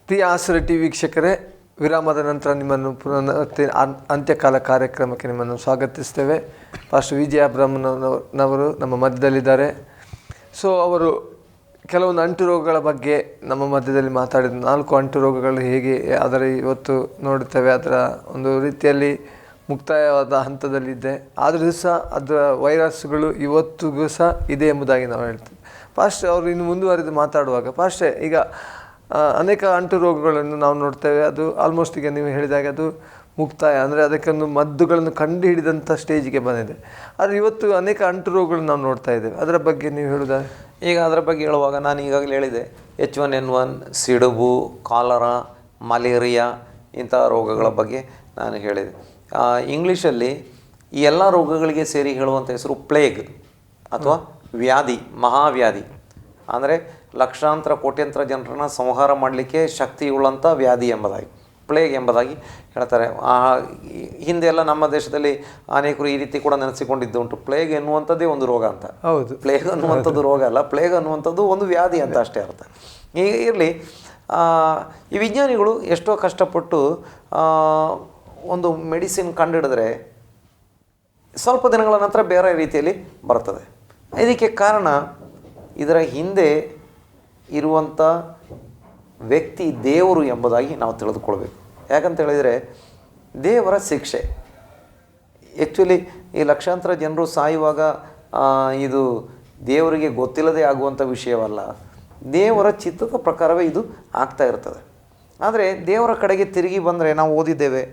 ಪ್ರಿಯ ಆಸರೆ ಟಿ ವೀಕ್ಷಕರೇ, ವಿರಾಮದ ನಂತರ ನಿಮ್ಮನ್ನು ಪುನಃ ಅಂತ್ಯಕಾಲ ಕಾರ್ಯಕ್ರಮಕ್ಕೆ ನಿಮ್ಮನ್ನು ಸ್ವಾಗತಿಸ್ತೇವೆ. ಪಾಸ್ಟರ್ ವಿಜಯ ಅಬ್ರಹ್ಮನವರು ನಮ್ಮ ಮಧ್ಯದಲ್ಲಿದ್ದಾರೆ. ಸೊ ಅವರು ಕೆಲವೊಂದು ಅಂಟು ರೋಗಗಳ ಬಗ್ಗೆ ನಮ್ಮ ಮಧ್ಯದಲ್ಲಿ ಮಾತಾಡಿದ 4 ಅಂಟು ರೋಗಗಳು ಹೇಗೆ ಅದರ ಇವತ್ತು ನೋಡುತ್ತೇವೆ. ಅದರ ಒಂದು ರೀತಿಯಲ್ಲಿ ಮುಕ್ತಾಯವಾದ ಹಂತದಲ್ಲಿದೆ. ಆದರೂ ಸಹ ಅದರ ವೈರಸ್ಗಳು ಇವತ್ತಿಗೂ ಸಹ ಇದೆ ಎಂಬುದಾಗಿ ನಾವು ಹೇಳ್ತೇವೆ. ಪಾಸ್ಟರ್ ಅವರು ಇನ್ನು ಮುಂದುವರೆದು ಮಾತಾಡುವಾಗ, ಪಾಸ್ಟರ್ ಈಗ ಅನೇಕ ಅಂಟು ರೋಗಗಳನ್ನು ನಾವು ನೋಡ್ತೇವೆ. ಅದು ಆಲ್ಮೋಸ್ಟ್ ಈಗ ನೀವು ಹೇಳಿದಾಗ ಅದು ಮುಕ್ತಾಯ ಅಂದರೆ ಅದಕ್ಕೊಂದು ಮದ್ದುಗಳನ್ನು ಕಂಡು ಹಿಡಿದಂಥ ಸ್ಟೇಜಿಗೆ ಬಂದಿದೆ. ಆದರೆ ಇವತ್ತು ಅನೇಕ ಅಂಟು ರೋಗಗಳನ್ನು ನಾವು ನೋಡ್ತಾ ಇದ್ದೇವೆ. ಅದರ ಬಗ್ಗೆ ನೀವು ಹೇಳೋದಾ? ಈಗ ಅದರ ಬಗ್ಗೆ ಹೇಳುವಾಗ ನಾನು ಈಗಾಗಲೇ ಹೇಳಿದೆ, H1N1, ಸಿಡುಬು, ಕಾಲರಾ, ಮಲೇರಿಯಾ ಇಂಥ ರೋಗಗಳ ಬಗ್ಗೆ ನಾನು ಹೇಳಿದೆ. ಇಂಗ್ಲೀಷಲ್ಲಿ ಈ ಎಲ್ಲ ರೋಗಗಳಿಗೆ ಸೇರಿ ಹೇಳುವಂಥ ಹೆಸರು ಪ್ಲೇಗ್ ಅಥವಾ ವ್ಯಾಧಿ, ಮಹಾವ್ಯಾಧಿ. ಅಂದರೆ ಲಕ್ಷಾಂತರ ಕೋಟ್ಯಂತರ ಜನರನ್ನು ಸಂಹಾರ ಮಾಡಲಿಕ್ಕೆ ಶಕ್ತಿಯುಳ್ಳಂಥ ವ್ಯಾಧಿ ಎಂಬುದಾಗಿ ಪ್ಲೇಗ್ ಎಂಬುದಾಗಿ ಹೇಳ್ತಾರೆ. ಹಿಂದೆಲ್ಲ ನಮ್ಮ ದೇಶದಲ್ಲಿ ಅನೇಕರು ಈ ರೀತಿ ಕೂಡ ನೆನೆಸಿಕೊಂಡಿದ್ದು ಉಂಟು. ಪ್ಲೇಗ್ ಎನ್ನುವಂಥದ್ದೇ ಒಂದು ರೋಗ ಅಂತ. ಹೌದು, ಪ್ಲೇಗ್ ಅನ್ನುವಂಥದ್ದು ರೋಗ ಅಲ್ಲ, ಪ್ಲೇಗ್ ಅನ್ನುವಂಥದ್ದು ಒಂದು ವ್ಯಾಧಿ ಅಂತ ಅಷ್ಟೇ ಅರ್ಥ. ಈಗ ಇರಲಿ, ಈ ವಿಜ್ಞಾನಿಗಳು ಎಷ್ಟೋ ಕಷ್ಟಪಟ್ಟು ಒಂದು ಮೆಡಿಸಿನ್ ಕಂಡುಹಿಡಿದ್ರೆ ಸ್ವಲ್ಪ ದಿನಗಳ ನಂತರ ಬೇರೆ ರೀತಿಯಲ್ಲಿ ಬರ್ತದೆ. ಇದಕ್ಕೆ ಕಾರಣ ಇದರ ಹಿಂದೆ ಇರುವಂಥ ವ್ಯಕ್ತಿ ದೇವರು ಎಂಬುದಾಗಿ ನಾವು ತಿಳಿದುಕೊಳ್ಬೇಕು. ಯಾಕಂತ ಹೇಳಿದರೆ ದೇವರ ಶಿಕ್ಷೆ. ಆ್ಯಕ್ಚುಲಿ ಈ ಲಕ್ಷಾಂತರ ಜನರು ಸಾಯುವಾಗ ಇದು ದೇವರಿಗೆ ಗೊತ್ತಿಲ್ಲದೆ ಆಗುವಂಥ ವಿಷಯವಲ್ಲ. ದೇವರ ಚಿತ್ತದ ಪ್ರಕಾರವೇ ಇದು ಆಗ್ತಾ ಇರ್ತದೆ. ಆದರೆ ದೇವರ ಕಡೆಗೆ ತಿರುಗಿ ಬಂದರೆ, ನಾವು ಓದಿದ್ದೇವೆ,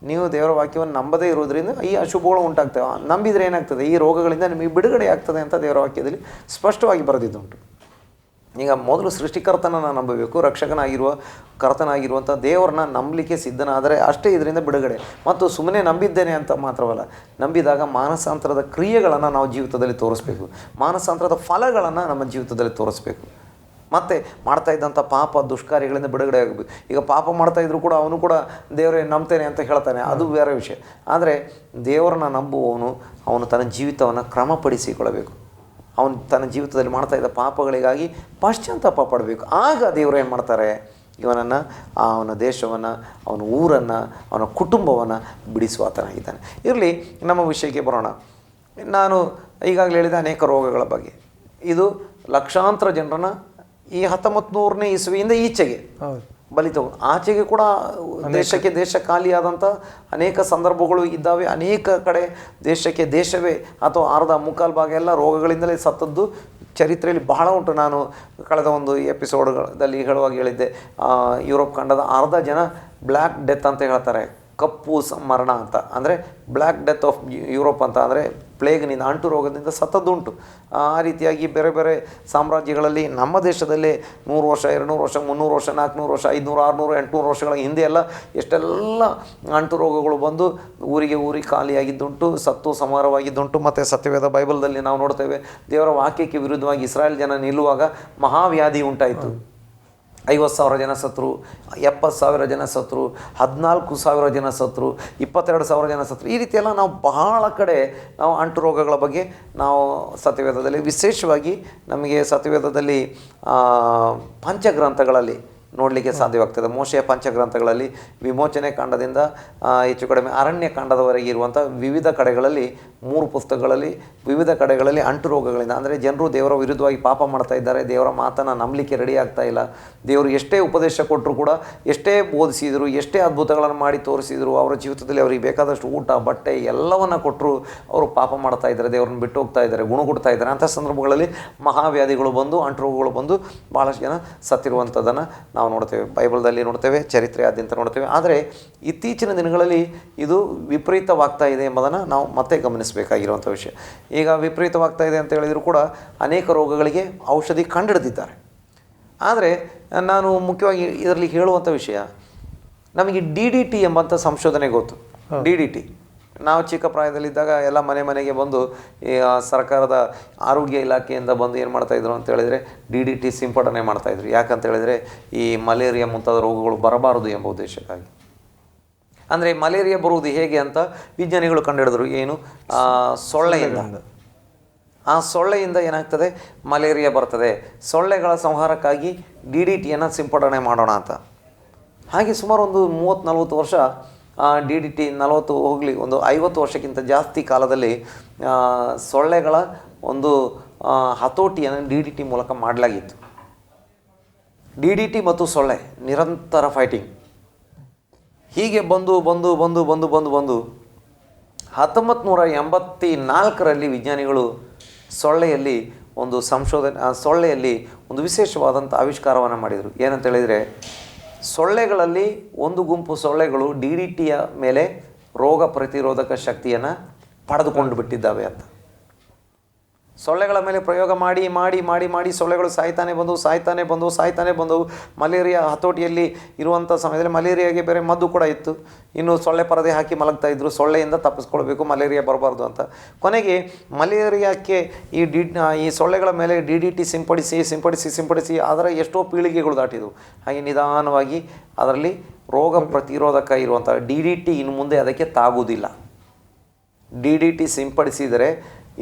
ನೀವು ದೇವರ ವಾಕ್ಯವನ್ನು ನಂಬದೇ ಇರೋದ್ರಿಂದ ಈ ಅಶುಭಗಳು ಉಂಟಾಗ್ತವೆ. ನಂಬಿದರೆ ಏನಾಗ್ತದೆ, ಈ ರೋಗಗಳಿಂದ ನಿಮಗೆ ಬಿಡುಗಡೆ ಆಗ್ತದೆ ಅಂತ ದೇವರ ವಾಕ್ಯದಲ್ಲಿ ಸ್ಪಷ್ಟವಾಗಿ ಬರೆದಿದ್ದುಂಟು. ಈಗ ಮೊದಲು ಸೃಷ್ಟಿಕರ್ತನನ್ನು ನಂಬಬೇಕು. ಕರ್ತನಾಗಿರುವಂಥ ದೇವರನ್ನ ನಂಬಲಿಕ್ಕೆ ಸಿದ್ಧನಾದರೆ ಅಷ್ಟೇ ಇದರಿಂದ ಬಿಡುಗಡೆ. ಮತ್ತು ಸುಮ್ಮನೆ ನಂಬಿದ್ದೇನೆ ಅಂತ ಮಾತ್ರವಲ್ಲ, ನಂಬಿದಾಗ ಮಾನಸಾಂತರದ ಕ್ರಿಯೆಗಳನ್ನು ನಾವು ಜೀವಿತದಲ್ಲಿ ತೋರಿಸ್ಬೇಕು, ಮಾನಸಾಂತರದ ಫಲಗಳನ್ನು ನಮ್ಮ ಜೀವಿತದಲ್ಲಿ ತೋರಿಸ್ಬೇಕು. ಮತ್ತು ಮಾಡ್ತಾ ಇದ್ದಂಥ ಪಾಪ ದುಷ್ಕಾರ್ಯಗಳಿಂದ ಬಿಡುಗಡೆ ಆಗಬೇಕು. ಈಗ ಪಾಪ ಮಾಡ್ತಾಯಿದ್ರು ಕೂಡ ಅವನು ಕೂಡ ದೇವರೇ ನಂಬ್ತೇನೆ ಅಂತ ಹೇಳ್ತಾನೆ, ಅದು ಬೇರೆ ವಿಷಯ. ಆದರೆ ದೇವರನ್ನ ನಂಬುವವನು ಅವನು ತನ್ನ ಜೀವಿತವನ್ನು ಕ್ರಮಪಡಿಸಿಕೊಳ್ಳಬೇಕು. ಅವನು ತನ್ನ ಜೀವಿತದಲ್ಲಿ ಮಾಡ್ತಾ ಇದ್ದ ಪಾಪಗಳಿಗಾಗಿ ಪಶ್ಚಾತ್ತಾಪ ಪಡಬೇಕು. ಆಗ ದೇವರು ಏನು ಮಾಡ್ತಾರೆ, ಇವನನ್ನು, ಅವನ ದೇಶವನ್ನು, ಅವನ ಊರನ್ನು, ಅವನ ಕುಟುಂಬವನ್ನು ಬಿಡಿಸುವಾತನಾಗಿದ್ದಾನೆ. ಇರಲಿ, ನಮ್ಮ ವಿಷಯಕ್ಕೆ ಬರೋಣ. ನಾನು ಈಗಾಗಲೇ ಹೇಳಿದ ಅನೇಕ ರೋಗಗಳ ಬಗ್ಗೆ. ಇದು ಲಕ್ಷಾಂತರ ಜನರನ್ನು ಈ 1900ನೇ ಇಸವಿಯಿಂದ ಈಚೆಗೆ ಬಲಿ ತಗೊಂಡು, ಆಚೆಗೆ ಕೂಡ ದೇಶ ಖಾಲಿಯಾದಂಥ ಅನೇಕ ಸಂದರ್ಭಗಳು ಇದ್ದಾವೆ. ಅನೇಕ ಕಡೆ ದೇಶವೇ ಅಥವಾ ಅರ್ಧ ಮುಕ್ಕಾಲು ಭಾಗ ಎಲ್ಲ ರೋಗಗಳಿಂದಲೇ ಸತ್ತದ್ದು ಚರಿತ್ರೆಯಲ್ಲಿ ಬಹಳ ಉಂಟು. ನಾನು ಕಳೆದ ಒಂದು ಎಪಿಸೋಡ್ಗಳಲ್ಲಿ ಹೇಳುವಾಗ ಹೇಳಿದ್ದೆ, ಯುರೋಪ್ ಖಂಡದ ಅರ್ಧ ಜನ ಬ್ಲ್ಯಾಕ್ ಡೆತ್ ಅಂತ ಹೇಳ್ತಾರೆ, ಕಪ್ಪು ಮರಣ ಅಂತ. ಅಂದರೆ ಬ್ಲ್ಯಾಕ್ ಡೆತ್ ಆಫ್ ಯುರೋಪ್ ಅಂತ, ಅಂದರೆ ಪ್ಲೇಗ್ನಿಂದ, ಅಂಟು ರೋಗದಿಂದ ಸತ್ತದ್ದುಂಟು. ಆ ರೀತಿಯಾಗಿ ಬೇರೆ ಬೇರೆ ಸಾಮ್ರಾಜ್ಯಗಳಲ್ಲಿ, ನಮ್ಮ ದೇಶದಲ್ಲೇ 100 ವರ್ಷ, 200 ವರ್ಷ, 300 ವರ್ಷ, 400 ವರ್ಷ, 500, 600, 800 ವರ್ಷಗಳ ಹಿಂದೆ ಎಲ್ಲ ಎಷ್ಟೆಲ್ಲ ಅಂಟು ರೋಗಗಳು ಬಂದು ಊರಿಗೆ ಖಾಲಿಯಾಗಿದ್ದುಂಟು, ಸತ್ತು ಸಂಹಾರವಾಗಿದ್ದುಂಟು. ಮತ್ತು ಸತ್ಯವೇದ ಬೈಬಲ್ದಲ್ಲಿ ನಾವು ನೋಡ್ತೇವೆ, ದೇವರ ವಾಕ್ಯಕ್ಕೆ ವಿರುದ್ಧವಾಗಿ ಇಸ್ರಾಯೇಲ್ ಜನ ನಿಲ್ಲುವಾಗ ಮಹಾವ್ಯಾಧಿ ಉಂಟಾಯಿತು. 50,000 ಜನ ಸತ್ತರು, 70,000 ಜನ ಸತ್ತರು, 14,000 ಜನ ಸತ್ತರು, 22,000 ಜನ ಸತ್ತರು. ಈ ರೀತಿಯೆಲ್ಲ ನಾವು ಬಹಳ ಕಡೆ ನಾವು ಅಂಟು ರೋಗಗಳ ಬಗ್ಗೆ ನಾವು ಸತ್ಯವೇದದಲ್ಲಿ, ವಿಶೇಷವಾಗಿ ನಮಗೆ ಸತ್ಯವೇದದಲ್ಲಿ ಪಂಚಗ್ರಂಥಗಳಲ್ಲಿ ನೋಡಲಿಕ್ಕೆ ಸಾಧ್ಯವಾಗ್ತದೆ. ಮೋಶೆಯ ಪಂಚಗ್ರಂಥಗಳಲ್ಲಿ ವಿಮೋಚನೆ ಕಾಂಡದಿಂದ ಹೆಚ್ಚು ಕಡಿಮೆ ಅರಣ್ಯ ಕಾಂಡದವರೆಗೆ ಇರುವಂಥ ವಿವಿಧ ಕಡೆಗಳಲ್ಲಿ, 3 ಪುಸ್ತಕಗಳಲ್ಲಿ ವಿವಿಧ ಕಡೆಗಳಲ್ಲಿ ಅಂಟು ರೋಗಗಳಿಂದ, ಅಂದರೆ ಜನರು ದೇವರ ವಿರುದ್ಧವಾಗಿ ಪಾಪ ಮಾಡ್ತಾ ಇದ್ದಾರೆ, ದೇವರ ಮಾತನ್ನು ನಂಬಲಿಕ್ಕೆ ರೆಡಿ ಆಗ್ತಾ ಇಲ್ಲ. ದೇವರು ಎಷ್ಟೇ ಉಪದೇಶ ಕೊಟ್ಟರು ಕೂಡ, ಎಷ್ಟೇ ಬೋಧಿಸಿದರು, ಎಷ್ಟೇ ಅದ್ಭುತಗಳನ್ನು ಮಾಡಿ ತೋರಿಸಿದರು, ಅವರ ಜೀವಿತದಲ್ಲಿ ಅವರಿಗೆ ಬೇಕಾದಷ್ಟು ಊಟ ಬಟ್ಟೆ ಎಲ್ಲವನ್ನು ಕೊಟ್ಟರು, ಅವರು ಪಾಪ ಮಾಡ್ತಾ ಇದ್ದಾರೆ, ದೇವರನ್ನು ಬಿಟ್ಟು ಹೋಗ್ತಾ ಇದ್ದಾರೆ, ಗುಣಗುಡ್ತಾ ಇದ್ದಾರೆ. ಅಂಥ ಸಂದರ್ಭಗಳಲ್ಲಿ ಮಹಾವ್ಯಾಧಿಗಳು ಬಂದು, ಅಂಟು ರೋಗಗಳು ಬಂದು ಭಾಳಷ್ಟು ಜನ ಸತ್ತಿರುವಂಥದ್ದನ್ನು ನಾವು ನೋಡ್ತೇವೆ, ಬೈಬಲ್ದಲ್ಲಿ ನೋಡ್ತೇವೆ, ಚರಿತ್ರೆಯಾದ್ಯಂತ ನೋಡ್ತೇವೆ. ಆದರೆ ಇತ್ತೀಚಿನ ದಿನಗಳಲ್ಲಿ ಇದು ವಿಪರೀತವಾಗ್ತಾ ಇದೆ ಎಂಬುದನ್ನು ನಾವು ಮತ್ತೆ ಗಮನಿಸಬೇಕಾಗಿರುವಂಥ ವಿಷಯ. ಈಗ ವಿಪರೀತವಾಗ್ತಾ ಇದೆ ಅಂತ ಹೇಳಿದರೂ ಕೂಡ ಅನೇಕ ರೋಗಗಳಿಗೆ ಔಷಧಿ ಕಂಡುಹಿಡಿದಿದ್ದಾರೆ. ಆದರೆ ನಾನು ಮುಖ್ಯವಾಗಿ ಇದರಲ್ಲಿ ಹೇಳುವಂಥ ವಿಷಯ, ನಮಗೆ DDT ಎಂಬಂಥ ಸಂಶೋಧನೆ ಗೊತ್ತು. DDT ನಾವು ಚಿಕ್ಕ ಪ್ರಾಯದಲ್ಲಿದ್ದಾಗ ಎಲ್ಲ ಮನೆಗೆ ಬಂದು ಈ ಸರ್ಕಾರದ ಆರೋಗ್ಯ ಇಲಾಖೆಯಿಂದ ಬಂದು ಏನು ಮಾಡ್ತಾಯಿದ್ರು ಅಂತ ಹೇಳಿದರೆ DDT ಸಿಂಪಡಣೆ ಮಾಡ್ತಾಯಿದ್ರು. ಯಾಕಂತ ಹೇಳಿದರೆ ಈ ಮಲೇರಿಯಾ ಮುಂತಾದ ರೋಗಗಳು ಬರಬಾರದು ಎಂಬ ಉದ್ದೇಶಕ್ಕಾಗಿ. ಅಂದರೆ ಮಲೇರಿಯಾ ಬರುವುದು ಹೇಗೆ ಅಂತ ವಿಜ್ಞಾನಿಗಳು ಕಂಡುಹಿಡಿದ್ರು. ಏನು, ಸೊಳ್ಳೆಯಿಂದ. ಆ ಸೊಳ್ಳೆಯಿಂದ ಏನಾಗ್ತದೆ, ಮಲೇರಿಯಾ ಬರ್ತದೆ. ಸೊಳ್ಳೆಗಳ ಸಂಹಾರಕ್ಕಾಗಿ DDTಯನ್ನು ಸಿಂಪಡಣೆ ಮಾಡೋಣ ಅಂತ. ಹಾಗೆ ಸುಮಾರು ಒಂದು 30-40 ವರ್ಷ ಡಿ ಡಿ ಟಿ 40 ಹೋಗಲಿ ಒಂದು 50 ವರ್ಷಕ್ಕಿಂತ ಜಾಸ್ತಿ ಕಾಲದಲ್ಲಿ ಸೊಳ್ಳೆಗಳ ಒಂದು ಹತೋಟಿಯನ್ನು ಡಿ ಡಿ ಟಿ ಮೂಲಕ ಮಾಡಲಾಗಿತ್ತು. ಡಿ ಡಿ ಟಿ ಮತ್ತು ಸೊಳ್ಳೆ ನಿರಂತರ ಫೈಟಿಂಗ್ ಹೀಗೆ ಬಂದು 1984ರಲ್ಲಿ ವಿಜ್ಞಾನಿಗಳು ಸೊಳ್ಳೆಯಲ್ಲಿ ಒಂದು ವಿಶೇಷವಾದಂಥ ಆವಿಷ್ಕಾರವನ್ನು ಮಾಡಿದರು. ಏನಂತ ಹೇಳಿದರೆ, ಸೊಳ್ಳೆಗಳಲ್ಲಿ ಒಂದು ಗುಂಪು ಸೊಳ್ಳೆಗಳು ಡಿ ಡಿ ಟಿಯ ಮೇಲೆ ರೋಗ ಪ್ರತಿರೋಧಕ ಶಕ್ತಿಯನ್ನು ಪಡೆದುಕೊಂಡು ಬಿಟ್ಟಿದ್ದಾವೆ ಅಂತ. ಸೊಳ್ಳೆಗಳ ಮೇಲೆ ಪ್ರಯೋಗ ಮಾಡಿ ಸೊಳ್ಳೆಗಳು ಸಾಯ್ತಾನೆ ಬಂದವು. ಮಲೇರಿಯಾ ಹತೋಟಿಯಲ್ಲಿ ಇರುವಂಥ ಸಮಯದಲ್ಲಿ ಮಲೇರಿಯಾಗೆ ಬೇರೆ ಮದ್ದು ಕೂಡ ಇತ್ತು. ಇನ್ನು ಸೊಳ್ಳೆ ಪರದೆ ಹಾಕಿ ಮಲಗ್ತಾಯಿದ್ರು, ಸೊಳ್ಳೆಯಿಂದ ತಪ್ಪಿಸ್ಕೊಳ್ಬೇಕು, ಮಲೇರಿಯಾ ಬರಬಾರ್ದು ಅಂತ. ಕೊನೆಗೆ ಮಲೇರಿಯಾಕ್ಕೆ ಈ ಸೊಳ್ಳೆಗಳ ಮೇಲೆ ಡಿ ಡಿ ಟಿ ಸಿಂಪಡಿಸಿ ಅದರ ಎಷ್ಟೋ ಪೀಳಿಗೆಗಳು ದಾಟಿದವು. ಹಾಗೆ ನಿಧಾನವಾಗಿ ಅದರಲ್ಲಿ ರೋಗ ಪ್ರತಿರೋಧಕ ಇರುವಂಥ ಡಿ ಡಿ ಟಿ ಇನ್ನು ಮುಂದೆ ಅದಕ್ಕೆ ತಾಗುವುದಿಲ್ಲ. ಡಿ ಡಿ ಟಿ ಸಿಂಪಡಿಸಿದರೆ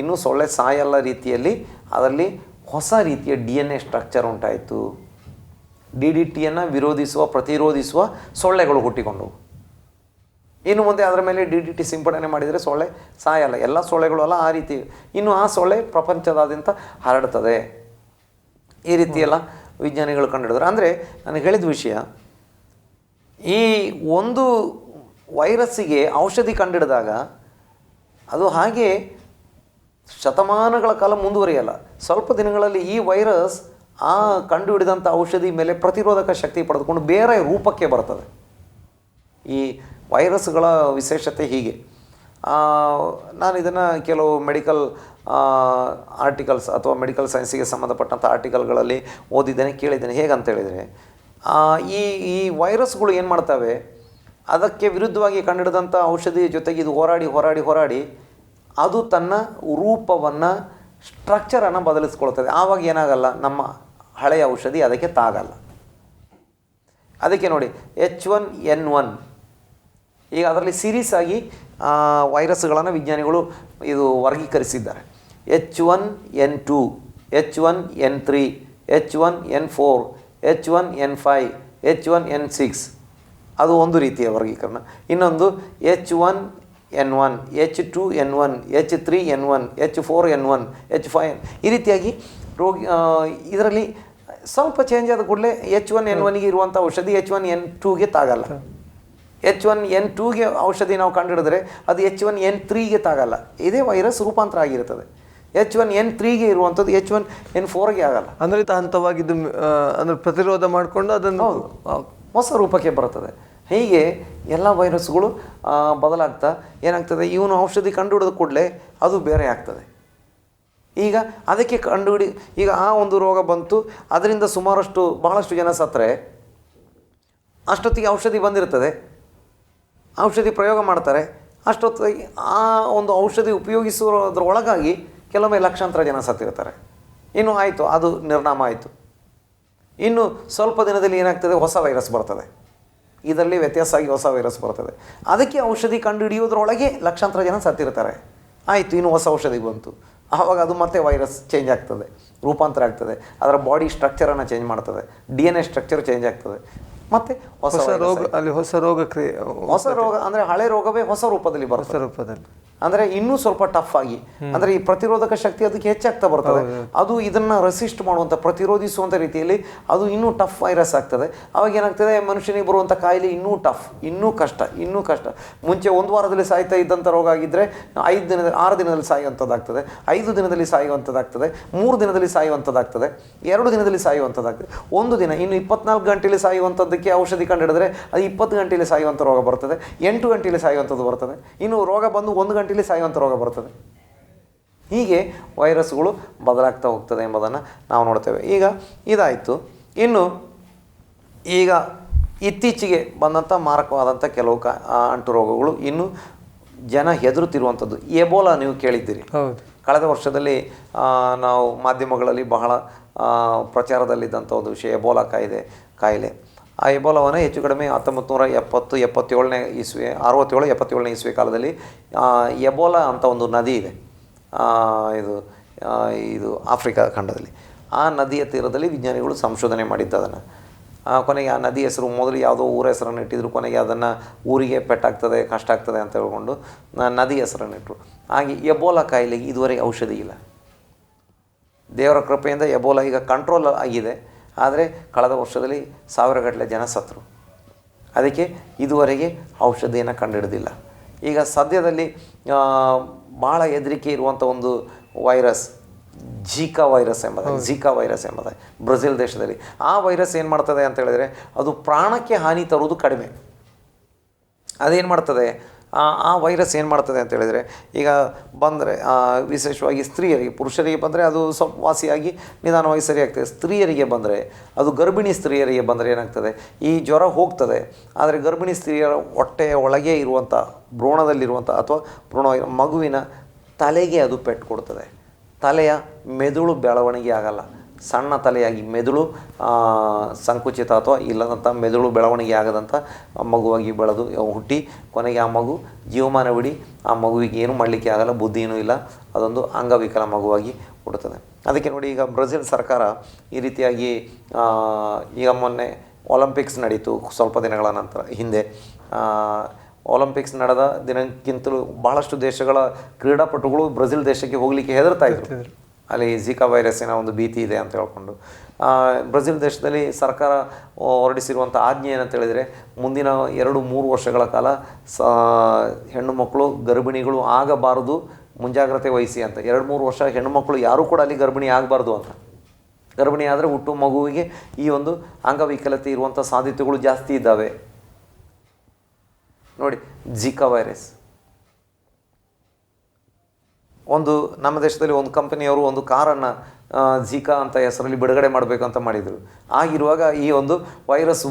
ಇನ್ನೂ ಸೊಳ್ಳೆ ಸಾಯಲ್ಲ ರೀತಿಯಲ್ಲಿ ಅದರಲ್ಲಿ ಹೊಸ ರೀತಿಯ DNA ಸ್ಟ್ರಕ್ಚರ್ ಉಂಟಾಯಿತು. ಡಿ ಡಿ ಟಿಯನ್ನು ಪ್ರತಿರೋಧಿಸುವ ಸೊಳ್ಳೆಗಳು ಹುಟ್ಟಿಕೊಂಡವು. ಇನ್ನು ಮುಂದೆ ಅದರ ಮೇಲೆ ಡಿ ಡಿ ಟಿ ಸಿಂಪಡಣೆ ಮಾಡಿದರೆ ಸೊಳ್ಳೆ ಸಾಯಲ್ಲ. ಎಲ್ಲ ಸೊಳ್ಳೆಗಳು ಅಲ್ಲ, ಆ ರೀತಿ ಇನ್ನು ಆ ಸೊಳ್ಳೆ ಪ್ರಪಂಚದಾದ್ಯಂತ ಹರಡ್ತದೆ. ಈ ರೀತಿಯೆಲ್ಲ ವಿಜ್ಞಾನಿಗಳು ಕಂಡುಹಿಡಿದ್ರು. ಅಂದರೆ ನಾನು ಹೇಳಿದ ವಿಷಯ, ಈ ಒಂದು ವೈರಸ್ಸಿಗೆ ಔಷಧಿ ಕಂಡುಹಿಡಿದಾಗ ಅದು ಹಾಗೆ ಶತಮಾನಗಳ ಕಾಲ ಮುಂದುವರಿಯಲ್ಲ. ಸ್ವಲ್ಪ ದಿನಗಳಲ್ಲಿ ಈ ವೈರಸ್ ಆ ಕಂಡುಹಿಡಿದಂಥ ಔಷಧಿ ಮೇಲೆ ಪ್ರತಿರೋಧಕ ಶಕ್ತಿ ಪಡೆದುಕೊಂಡು ಬೇರೆ ರೂಪಕ್ಕೆ ಬರ್ತದೆ. ಈ ವೈರಸ್ಗಳ ವಿಶೇಷತೆ ಹೀಗೆ. ನಾನು ಇದನ್ನು ಕೆಲವು ಮೆಡಿಕಲ್ ಆರ್ಟಿಕಲ್ಸ್ ಅಥವಾ ಮೆಡಿಕಲ್ ಸೈನ್ಸಿಗೆ ಸಂಬಂಧಪಟ್ಟಂಥ ಆರ್ಟಿಕಲ್ಗಳಲ್ಲಿ ಓದಿದ್ದೇನೆ, ಕೇಳಿದ್ದೇನೆ. ಹೇಗಂತ ಹೇಳಿದರೆ, ಈ ವೈರಸ್ಗಳು ಏನು ಮಾಡ್ತವೆ, ಅದಕ್ಕೆ ವಿರುದ್ಧವಾಗಿ ಕಂಡುಹಿಡಿದಂಥ ಔಷಧಿಯ ಜೊತೆಗೆ ಇದು ಹೋರಾಡಿ ಅದು ತನ್ನ ರೂಪವನ್ನು, ಸ್ಟ್ರಕ್ಚರನ್ನು ಬದಲಿಸ್ಕೊಳ್ತದೆ. ಆವಾಗ ಏನಾಗಲ್ಲ, ನಮ್ಮ ಹಳೆಯ ಔಷಧಿ ಅದಕ್ಕೆ ತಾಗಲ್ಲ. ಅದಕ್ಕೆ ನೋಡಿ H1N1 ಈಗ ಅದರಲ್ಲಿ ಸೀರೀಸ್ ಆಗಿ ವೈರಸ್ಗಳನ್ನು ವಿಜ್ಞಾನಿಗಳು ಇದು ವರ್ಗೀಕರಿಸಿದ್ದಾರೆ. H1N2, H1N3, H1N4, H1N5, H1N6 ಅದು ಒಂದು ರೀತಿಯ ವರ್ಗೀಕರಣ. ಇನ್ನೊಂದು H1N1, H2N1, H3N1, H4N1, H5 ಈ ರೀತಿಯಾಗಿ ಇದರಲ್ಲಿ ಸ್ವಲ್ಪ ಚೇಂಜ್ ಆದ ಕೂಡಲೇ H1N1ಗೆ ಇರುವಂಥ ಔಷಧಿ H1N2ಗೆ ತಾಗಲ್ಲ. H1N2ಗೆ ಔಷಧಿ ನಾವು ಕಂಡುಹಿಡಿದ್ರೆ ಅದು H1N3ಗೆ ತಾಗಲ್ಲ. ಇದೇ ವೈರಸ್ ರೂಪಾಂತರ ಆಗಿರ್ತದೆ. H1N3ಗೆ ಇರುವಂಥದ್ದು H1N4ಗೆ ಆಗಲ್ಲ. ಅಂದರೆ ಹಂತವಾಗಿದ್ದು ಅಂದರೆ ಪ್ರತಿರೋಧ ಮಾಡಿಕೊಂಡು ಅದನ್ನು ಹೊಸ ರೂಪಕ್ಕೆ ಬರ್ತದೆ. ಹೀಗೆ ಎಲ್ಲ ವೈರಸ್ಗಳು ಬದಲಾಗ್ತಾ ಏನಾಗ್ತದೆ, ಇವನು ಔಷಧಿ ಕಂಡುಹಿಡಿದ ಕೂಡಲೇ ಅದು ಬೇರೆ ಆಗ್ತದೆ. ಈಗ ಅದಕ್ಕೆ ಈಗ ಆ ಒಂದು ರೋಗ ಬಂತು, ಅದರಿಂದ ಬಹಳಷ್ಟು ಜನ ಸತ್ತರೆ ಅಷ್ಟೊತ್ತಿಗೆ ಔಷಧಿ ಬಂದಿರ್ತದೆ, ಔಷಧಿ ಪ್ರಯೋಗ ಮಾಡ್ತಾರೆ. ಅಷ್ಟೊತ್ತಿಗೆ ಆ ಒಂದು ಔಷಧಿ ಉಪಯೋಗಿಸುವುದರೊಳಗಾಗಿ ಕೆಲವೊಮ್ಮೆ ಲಕ್ಷಾಂತರ ಜನ ಸತ್ತಿರ್ತಾರೆ. ಇನ್ನು ಆಯಿತು, ಅದು ನಿರ್ನಾಮ ಆಯಿತು. ಇನ್ನು ಸ್ವಲ್ಪ ದಿನದಲ್ಲಿ ಏನಾಗ್ತದೆ, ಹೊಸ ವೈರಸ್ ಬರ್ತದೆ. ಇದರಲ್ಲಿ ವ್ಯತ್ಯಾಸ ಆಗಿ ಹೊಸ ವೈರಸ್ ಬರ್ತದೆ. ಅದಕ್ಕೆ ಔಷಧಿ ಕಂಡುಹಿಡಿಯೋದ್ರೊಳಗೆ ಲಕ್ಷಾಂತರ ಜನ ಸತ್ತಿರ್ತಾರೆ. ಆಯಿತು, ಇನ್ನು ಹೊಸ ಔಷಧಿ ಬಂತು. ಆವಾಗ ಅದು ಮತ್ತೆ ವೈರಸ್ ಚೇಂಜ್ ಆಗ್ತದೆ, ರೂಪಾಂತರ ಆಗ್ತದೆ. ಅದರ ಬಾಡಿ ಸ್ಟ್ರಕ್ಚರನ್ನು ಚೇಂಜ್ ಮಾಡ್ತದೆ, DNA ಸ್ಟ್ರಕ್ಚರ್ ಚೇಂಜ್ ಆಗ್ತದೆ. ಮತ್ತು ಹೊಸ ರೋಗ, ಅಲ್ಲಿ ಹೊಸ ರೋಗ ಅಂದರೆ ಹಳೆ ರೋಗವೇ ಹೊಸ ರೂಪದಲ್ಲಿ ಬರ್ತದೆ. ಅಂದರೆ ಇನ್ನೂ ಸ್ವಲ್ಪ ಟಫ್ ಆಗಿ, ಅಂದರೆ ಈ ಪ್ರತಿರೋಧಕ ಶಕ್ತಿ ಅದಕ್ಕೆ ಹೆಚ್ಚಾಗ್ತಾ ಬರ್ತದೆ. ಅದು ಇದನ್ನು ರೆಸಿಸ್ಟ್ ಮಾಡುವಂಥ, ಪ್ರತಿರೋಧಿಸುವಂಥ ರೀತಿಯಲ್ಲಿ ಅದು ಇನ್ನೂ ಟಫ್ ವೈರಸ್ ಆಗ್ತದೆ. ಅವಾಗ ಏನಾಗ್ತದೆ, ಮನುಷ್ಯನಿಗೆ ಬರುವಂಥ ಕಾಯಿಲೆ ಇನ್ನೂ ಟಫ್, ಇನ್ನೂ ಕಷ್ಟ. ಮುಂಚೆ 1 ವಾರದಲ್ಲಿ ಸಾಯ್ತಾ ಇದ್ದಂಥ ರೋಗ ಆಗಿದ್ದರೆ 6 ದಿನದಲ್ಲಿ ಸಾಯುವಂಥದ್ದಾಗ್ತದೆ, 5 ದಿನದಲ್ಲಿ ಸಾಯುವಂಥದ್ದಾಗ್ತದೆ, 3 ದಿನದಲ್ಲಿ ಸಾಯುವಂಥದ್ದಾಗ್ತದೆ, 2 ದಿನದಲ್ಲಿ ಸಾಯುವಂಥದ್ದಾಗ್ತದೆ, 1 ದಿನ. ಇನ್ನು 24 ಗಂಟೆಯಲ್ಲಿ ಸಾಯುವಂಥದ್ದಕ್ಕೆ ಔಷಧಿ ಕಂಡುಹಿಡಿದ್ರೆ ಅದು 20 ಗಂಟೆಯಲ್ಲಿ ಸಾಯುವಂಥ ರೋಗ ಬರ್ತದೆ, 8 ಗಂಟೆಯಲ್ಲಿ ಸಾಯುವಂಥದ್ದು ಬರ್ತದೆ. ಇನ್ನು ರೋಗ ಬಂದು 1 ಗಂಟೆಯಲ್ಲಿ ಸಾಯುವಂಥ ರೋಗ ಬರ್ತದೆ. ಹೀಗೆ ವೈರಸ್ಗಳು ಬದಲಾಗ್ತಾ ಹೋಗ್ತದೆ ಎಂಬುದನ್ನು ನಾವು ನೋಡ್ತೇವೆ. ಈಗ ಇದಾಯಿತು. ಇನ್ನು ಈಗ ಇತ್ತೀಚೆಗೆ ಬಂದಂಥ ಮಾರಕವಾದಂಥ ಕೆಲವು ಅಂಟು ರೋಗಗಳು, ಇನ್ನು ಜನ ಹೆದರುತ್ತಿರುವಂಥದ್ದು ಎಬೋಲಾ. ನೀವು ಕೇಳಿದ್ದೀರಿ. ಕಳೆದ ವರ್ಷದಲ್ಲಿ ನಾವು ಮಾಧ್ಯಮಗಳಲ್ಲಿ ಬಹಳ ಪ್ರಚಾರದಲ್ಲಿದ್ದಂಥ ಒಂದು ವಿಷಯ ಎಬೋಲಾ ಕಾಯಿಲೆ. ಆ ಎಬೋಲಾವನ್ನು ಹೆಚ್ಚು ಕಡಿಮೆ 1977ನೇ ಇಸ್ವಿ 67-77ನೇ ಇಸ್ವಿ ಕಾಲದಲ್ಲಿ ಎಬೋಲಾ ಅಂತ ಒಂದು ನದಿ ಇದೆ, ಇದು ಆಫ್ರಿಕಾ ಖಂಡದಲ್ಲಿ. ಆ ನದಿಯ ತೀರದಲ್ಲಿ ವಿಜ್ಞಾನಿಗಳು ಸಂಶೋಧನೆ ಮಾಡಿದ್ದು ಅದನ್ನು. ಕೊನೆಗೆ ಆ ನದಿ ಹೆಸರು ಮೊದಲು ಯಾವುದೋ ಊರ ಹೆಸರನ್ನು ಇಟ್ಟಿದ್ರು, ಕೊನೆಗೆ ಅದನ್ನು ಊರಿಗೆ ಪೆಟ್ಟಾಗ್ತದೆ, ಕಷ್ಟ ಆಗ್ತದೆ ಅಂತ ಹೇಳ್ಕೊಂಡು ನದಿ ಹೆಸರನ್ನು ಇಟ್ಟರು. ಹಾಗೆ ಎಬೋಲಾ ಕಾಯಿಲೆಗೆ ಇದುವರೆಗೆ ಔಷಧಿ ಇಲ್ಲ. ದೇವರ ಕೃಪೆಯಿಂದ ಎಬೋಲಾ ಈಗ ಕಂಟ್ರೋಲ್ ಆಗಿದೆ, ಆದರೆ ಕಳೆದ ವರ್ಷದಲ್ಲಿ 1000 ಗಟ್ಟಲೆ ಜನ ಸತ್ತರು. ಅದಕ್ಕೆ ಇದುವರೆಗೆ ಔಷಧಿಯನ್ನು ಕಂಡುಹಿಡಿದಿಲ್ಲ. ಈಗ ಸದ್ಯದಲ್ಲಿ ಭಾಳ ಹೆದರಿಕೆ ಇರುವಂಥ ಒಂದು ವೈರಸ್ ಝೀಕಾ ವೈರಸ್ ಎಂಬುದು ಬ್ರೆಜಿಲ್ ದೇಶದಲ್ಲಿ. ಆ ವೈರಸ್ ಏನು ಮಾಡ್ತದೆ ಅಂತ ಹೇಳಿದರೆ ಅದು ಪ್ರಾಣಕ್ಕೆ ಹಾನಿ ತರುವುದು ಕಡಿಮೆ. ಅದೇನು ಮಾಡ್ತದೆ, ಆ ವೈರಸ್ ಏನು ಮಾಡ್ತದೆ ಅಂತ ಹೇಳಿದರೆ, ಈಗ ಬಂದರೆ ವಿಶೇಷವಾಗಿ ಸ್ತ್ರೀಯರಿಗೆ, ಪುರುಷರಿಗೆ ಬಂದರೆ ಅದು ಸ್ವಲ್ಪ ವಾಸಿಯಾಗಿ ನಿಧಾನವಾಗಿ ಸರಿಯಾಗ್ತದೆ. ಸ್ತ್ರೀಯರಿಗೆ ಬಂದರೆ, ಅದು ಗರ್ಭಿಣಿ ಸ್ತ್ರೀಯರಿಗೆ ಬಂದರೆ ಏನಾಗ್ತದೆ, ಈ ಜ್ವರ ಹೋಗ್ತದೆ, ಆದರೆ ಗರ್ಭಿಣಿ ಸ್ತ್ರೀಯರ ಹೊಟ್ಟೆಯ ಒಳಗೆ ಇರುವಂಥ ಭ್ರೂಣದಲ್ಲಿರುವಂಥ ಅಥವಾ ಮಗುವಿನ ತಲೆಗೆ ಅದು ಪೆಟ್ಟು ಕೊಡ್ತದೆ. ತಲೆಯ ಮೆದುಳು ಬೆಳವಣಿಗೆ ಆಗಲ್ಲ, ಸಣ್ಣ ತಲೆಯಾಗಿ ಮೆದುಳು ಸಂಕುಚಿತ ಅಥವಾ ಇಲ್ಲದಂಥ ಮೆದುಳು ಬೆಳವಣಿಗೆ ಆಗದಂಥ ಮಗುವಾಗಿ ಬೆಳೆದು ಹುಟ್ಟಿ ಕೊನೆಗೆ ಆ ಮಗು ಜೀವಮಾನವಿಡೀ ಆ ಮಗುವಿಗೆ ಏನು ಮಾಡಲಿಕ್ಕೆ ಆಗಲ್ಲ, ಬುದ್ಧಿಯೂ ಇಲ್ಲ, ಅದೊಂದು ಅಂಗವಿಕಲ ಮಗುವಾಗಿ ಹುಟ್ಟುತ್ತದೆ. ಅದಕ್ಕೆ ನೋಡಿ, ಈಗ ಬ್ರೆಜಿಲ್ ಸರ್ಕಾರ ಈ ರೀತಿಯಾಗಿ ಈಗ ಮೊನ್ನೆ ಒಲಿಂಪಿಕ್ಸ್ ನಡೀತು ಸ್ವಲ್ಪ ದಿನಗಳ ನಂತರ ಹಿಂದೆ. ಒಲಿಂಪಿಕ್ಸ್ ನಡೆದ ದಿನಕ್ಕಿಂತಲೂ ಭಾಳಷ್ಟು ದೇಶಗಳ ಕ್ರೀಡಾಪಟುಗಳು ಬ್ರೆಜಿಲ್ ದೇಶಕ್ಕೆ ಹೋಗಲಿಕ್ಕೆ ಹೆದರ್ತಾ ಇದ್ರು, ಅಲ್ಲಿ ಝಿಕಾ ವೈರಸ್ಸಿನ ಒಂದು ಭೀತಿ ಇದೆ ಅಂತ ಹೇಳ್ಕೊಂಡು. ಬ್ರೆಜಿಲ್ ದೇಶದಲ್ಲಿ ಸರ್ಕಾರ ಹೊರಡಿಸಿರುವಂಥ ಆಜ್ಞೆ ಏನಂತ ಹೇಳಿದರೆ, ಮುಂದಿನ 2-3 ವರ್ಷಗಳ ಕಾಲ ಹೆಣ್ಣು ಮಕ್ಕಳು ಗರ್ಭಿಣಿಗಳು ಆಗಬಾರದು, ಮುಂಜಾಗ್ರತೆ ವಹಿಸಿ ಅಂತ. 2-3 ವರ್ಷ ಹೆಣ್ಣು ಮಕ್ಕಳು ಯಾರೂ ಕೂಡ ಅಲ್ಲಿ ಗರ್ಭಿಣಿ ಆಗಬಾರ್ದು ಅಂತ. ಗರ್ಭಿಣಿ ಆದರೆ ಹುಟ್ಟು ಮಗುವಿಗೆ ಈ ಒಂದು ಅಂಗವಿಕಲತೆ ಇರುವಂಥ ಸಾಧ್ಯತೆಗಳು ಜಾಸ್ತಿ ಇದ್ದಾವೆ. ನೋಡಿ, ಝಿಕಾ ವೈರಸ್ ಒಂದು ನಮ್ಮ ದೇಶದಲ್ಲಿ ಒಂದು ಕಂಪನಿಯವರು ಒಂದು ಕಾರನ್ನು ಝಿಕಾ ಅಂತ ಹೆಸರಲ್ಲಿ ಬಿಡುಗಡೆ ಮಾಡಬೇಕು ಅಂತ ಮಾಡಿದರು. ಆಗಿರುವಾಗ ಈ ಒಂದು ವೈರಸ್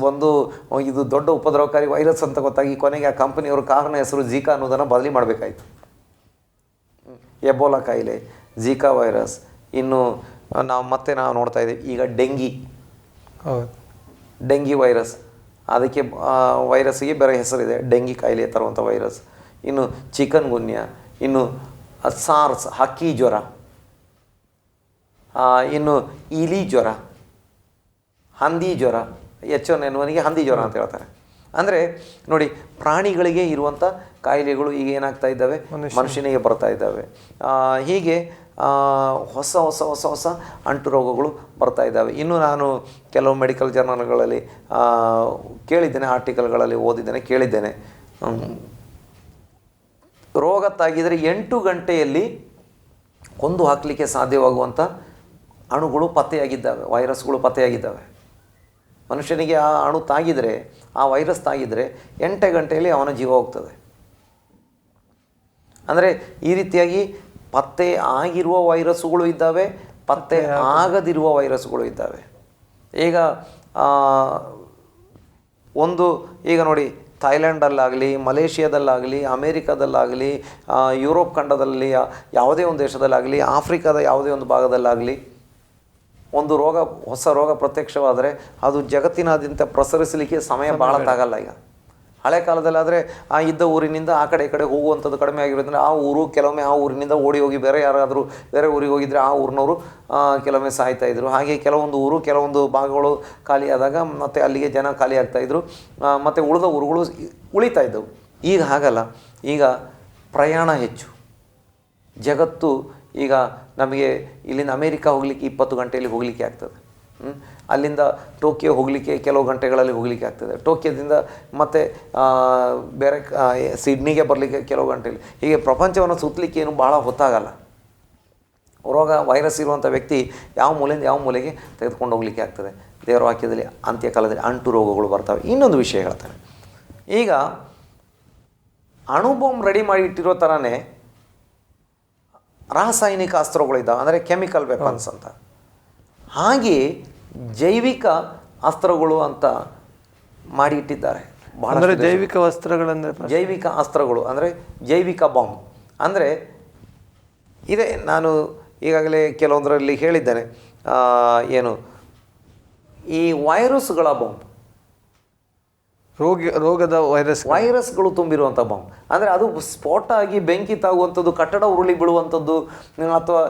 ಇದು ದೊಡ್ಡ ಉಪದ್ರವಕಾರಿ ವೈರಸ್ ಅಂತ ಗೊತ್ತಾಗಿ ಕೊನೆಗೆ ಆ ಕಂಪನಿಯವರು ಕಾರಣ ಹೆಸರು ಝಿಕಾ ಅನ್ನೋದನ್ನು ಬದಲಿ ಮಾಡಬೇಕಾಯಿತು. ಎಬೋಲಾ ಕಾಯಿಲೆ, ಝಿಕಾ ವೈರಸ್, ಇನ್ನು ನಾವು ನೋಡ್ತಾ ಇದ್ದೀವಿ ಈಗ ಡೆಂಗಿ ವೈರಸ್. ಅದಕ್ಕೆ ವೈರಸ್ಸಿಗೆ ಬೇರೆ ಹೆಸರಿದೆ, ಡೆಂಗಿ ಕಾಯಿಲೆ ತರುವಂಥ ವೈರಸ್. ಇನ್ನು ಚಿಕನ್ ಗುನ್ಯ, ಇನ್ನು ಸಾರ್ಸ್ ಹಕ್ಕಿ ಜ್ವರ, ಇನ್ನು ಇಲಿ ಜ್ವರ, ಹಂದಿ ಜ್ವರ, H1N1ಗೆ ಹಂದಿ ಜ್ವರ ಅಂತ ಹೇಳ್ತಾರೆ. ಅಂದರೆ ನೋಡಿ, ಪ್ರಾಣಿಗಳಿಗೆ ಇರುವಂಥ ಕಾಯಿಲೆಗಳು ಈಗ ಏನಾಗ್ತಾ ಇದ್ದಾವೆ, ಮನುಷ್ಯನಿಗೆ ಬರ್ತಾ ಇದ್ದಾವೆ. ಹೀಗೆ ಹೊಸ ಹೊಸ ಹೊಸ ಹೊಸ ಅಂಟು ರೋಗಗಳು ಬರ್ತಾ ಇದ್ದಾವೆ. ಇನ್ನು ನಾನು ಕೆಲವು ಮೆಡಿಕಲ್ ಜರ್ನಲ್ಗಳಲ್ಲಿ ಕೇಳಿದ್ದೇನೆ, ಆರ್ಟಿಕಲ್ಗಳಲ್ಲಿ ಓದಿದ್ದೇನೆ, ಕೇಳಿದ್ದೇನೆ, ರೋಗ ತಾಗಿದರೆ 8 ಗಂಟೆಯಲ್ಲಿ ಕೊಂದು ಹಾಕಲಿಕ್ಕೆ ಸಾಧ್ಯವಾಗುವಂಥ ಅಣುಗಳು ಪತ್ತೆಯಾಗಿದ್ದಾವೆ, ವೈರಸ್ಗಳು ಪತ್ತೆಯಾಗಿದ್ದಾವೆ. ಮನುಷ್ಯನಿಗೆ ಆ ಅಣು ತಾಗಿದರೆ, ಆ ವೈರಸ್ ತಾಗಿದರೆ 8 ಗಂಟೆಯಲ್ಲಿ ಅವನ ಜೀವ ಹೋಗ್ತದೆ. ಅಂದರೆ ಈ ರೀತಿಯಾಗಿ ಪತ್ತೆ ಆಗಿರುವ ವೈರಸ್ಸುಗಳು ಇದ್ದಾವೆ, ಪತ್ತೆ ಆಗದಿರುವ ವೈರಸ್ಸುಗಳು ಇದ್ದಾವೆ. ಈಗ ನೋಡಿ, ಥೈಲ್ಯಾಂಡಲ್ಲಾಗಲಿ, ಮಲೇಷಿಯಾದಲ್ಲಾಗಲಿ, ಅಮೇರಿಕಾದಲ್ಲಾಗಲಿ, ಯುರೋಪ್ ಖಂಡದಲ್ಲಿ ಯಾವುದೇ ಒಂದು ದೇಶದಲ್ಲಾಗಲಿ, ಆಫ್ರಿಕಾದ ಯಾವುದೇ ಒಂದು ಭಾಗದಲ್ಲಾಗಲಿ ಒಂದು ಹೊಸ ರೋಗ ಪ್ರತ್ಯಕ್ಷವಾದರೆ ಅದು ಜಗತ್ತಿನಾದ್ಯಂತ ಪ್ರಸರಿಸಲಿಕ್ಕೆ ಸಮಯ ಭಾಳ ತಾಗಲ್ಲ. ಈಗ ಹಳೆ ಕಾಲದಲ್ಲಾದರೆ ಆ ಇದ್ದ ಊರಿನಿಂದ ಆ ಕಡೆ ಈ ಕಡೆ ಹೋಗುವಂಥದ್ದು ಕಡಿಮೆ ಆಗಿರೋದ್ರಿಂದ ಕೆಲವೊಮ್ಮೆ ಆ ಊರಿನಿಂದ ಓಡಿ ಹೋಗಿ ಬೇರೆ ಊರಿಗೆ ಹೋಗಿದ್ದರೆ ಆ ಊರಿನವರು ಕೆಲವೊಮ್ಮೆ ಸಾಯ್ತಾಯಿದ್ರು. ಹಾಗೆ ಕೆಲವೊಂದು ಭಾಗಗಳು ಖಾಲಿಯಾದಾಗ ಮತ್ತು ಅಲ್ಲಿಗೆ ಜನ ಖಾಲಿ ಆಗ್ತಾಯಿದ್ರು, ಮತ್ತು ಉಳಿದ ಊರುಗಳು ಉಳಿತಾ ಇದ್ದವು. ಈಗ ಹಾಗಲ್ಲ, ಈಗ ಪ್ರಯಾಣ ಹೆಚ್ಚು. ಜಗತ್ತು ಈಗ ನಮಗೆ ಇಲ್ಲಿಂದ ಅಮೇರಿಕಾ ಹೋಗಲಿಕ್ಕೆ 20 ಗಂಟೆಯಲ್ಲಿ ಹೋಗಲಿಕ್ಕೆ ಆಗ್ತದೆ. ಅಲ್ಲಿಂದ ಟೋಕಿಯೋ ಹೋಗಲಿಕ್ಕೆ ಕೆಲವು ಗಂಟೆಗಳಲ್ಲಿ ಹೋಗಲಿಕ್ಕೆ ಆಗ್ತದೆ. ಟೋಕಿಯೋದಿಂದ ಮತ್ತು ಬೇರೆ ಸಿಡ್ನಿಗೆ ಬರಲಿಕ್ಕೆ ಕೆಲವು ಗಂಟೆಯಲ್ಲಿ. ಹೀಗೆ ಪ್ರಪಂಚವನ್ನು ಸುತ್ತಲಿಕ್ಕೆ ಏನು ಭಾಳ ಹೊತ್ತಾಗಲ್ಲ. ವೈರಸ್ ಇರುವಂಥ ವ್ಯಕ್ತಿ ಯಾವ ಮೂಲೆಯಿಂದ ಯಾವ ಮೂಲೆಗೆ ತೆಗೆದುಕೊಂಡು ಹೋಗಲಿಕ್ಕೆ ಆಗ್ತದೆ. ದೇವರ ವಾಕ್ಯದಲ್ಲಿ ಅಂತ್ಯಕಾಲದಲ್ಲಿ ಅಂಟು ರೋಗಗಳು ಬರ್ತವೆ. ಇನ್ನೊಂದು ವಿಷಯ ಹೇಳ್ತಾರೆ, ಈಗ ಅಣುಬಾಂಬ್ ರೆಡಿ ಮಾಡಿ ಇಟ್ಟಿರೋ ಥರನೇ ರಾಸಾಯನಿಕ ಅಸ್ತ್ರಗಳಿದ್ದಾವೆ, ಅಂದರೆ ಕೆಮಿಕಲ್ ವೆಪನ್ಸ್ ಅಂತ. ಹಾಗೆ ಜೈವಿಕ ಅಸ್ತ್ರಗಳು ಅಂತ ಮಾಡಿ ಇಟ್ಟಿದ್ದಾರೆ. ಅಂದರೆ ಜೈವಿಕ ಅಸ್ತ್ರಗಳು ಅಂದರೆ ಜೈವಿಕ ಬಾಂಬ್ ಅಂದರೆ ಇದೆ. ನಾನು ಈಗಾಗಲೇ ಕೆಲವೊಂದರಲ್ಲಿ ಹೇಳಿದ್ದೇನೆ, ಈ ವೈರಸ್ಗಳ ಬಾಂಬ್, ರೋಗದ ವೈರಸ್ಗಳು ತುಂಬಿರುವಂಥ ಬಾಂಬ್. ಅಂದರೆ ಅದು ಸ್ಫೋಟ ಆಗಿ ಬೆಂಕಿ ತಾಗುವಂಥದ್ದು, ಕಟ್ಟಡ ಉರುಳಿ ಬೀಳುವಂಥದ್ದು, ಅಥವಾ